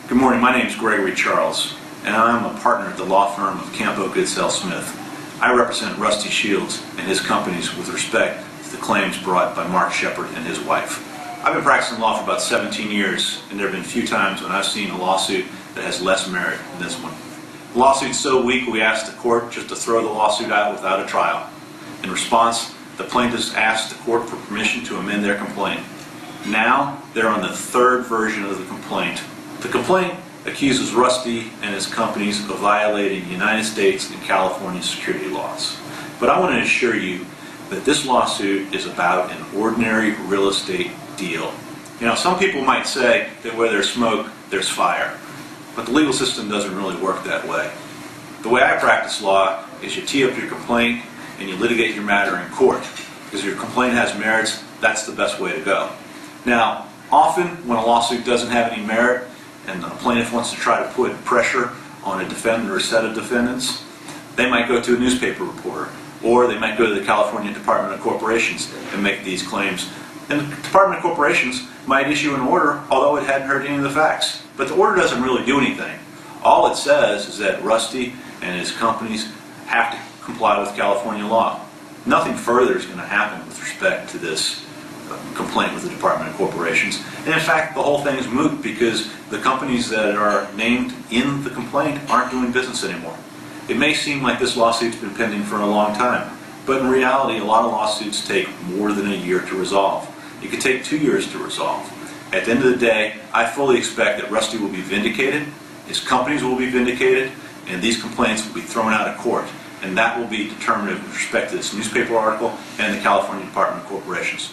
Good morning, my name is Gregory Charles, and I'm a partner at the law firm of Campo Goodsell Smith. I represent Rusty Shields and his companies with respect to the claims brought by Mark Shepard and his wife. I've been practicing law for about 17 years, and there have been few times when I've seen a lawsuit that has less merit than this one. The lawsuit's so weak we asked the court just to throw the lawsuit out without a trial. In response, the plaintiffs asked the court for permission to amend their complaint. Now, they're on the third version of the complaint. The complaint accuses Rusty and his companies of violating United States and California security laws. But I want to assure you that this lawsuit is about an ordinary real estate deal. You know, some people might say that where there's smoke, there's fire. But the legal system doesn't really work that way. The way I practice law is you tee up your complaint and you litigate your matter in court. Because if your complaint has merits, that's the best way to go. Now, often when a lawsuit doesn't have any merit, and the plaintiff wants to try to put pressure on a defendant or a set of defendants, they might go to a newspaper reporter, or they might go to the California Department of Corporations and make these claims. And the Department of Corporations might issue an order, although it hadn't heard any of the facts. But the order doesn't really do anything. All it says is that Rusty and his companies have to comply with California law. Nothing further is going to happen with respect to this complaint with the Department of Corporations. And in fact, the whole thing is moot because the companies that are named in the complaint aren't doing business anymore. It may seem like this lawsuit's been pending for a long time, but in reality, a lot of lawsuits take more than a year to resolve. It could take 2 years to resolve. At the end of the day, I fully expect that Rusty will be vindicated, his companies will be vindicated, and these complaints will be thrown out of court. And that will be determinative with respect to this newspaper article and the California Department of Corporations.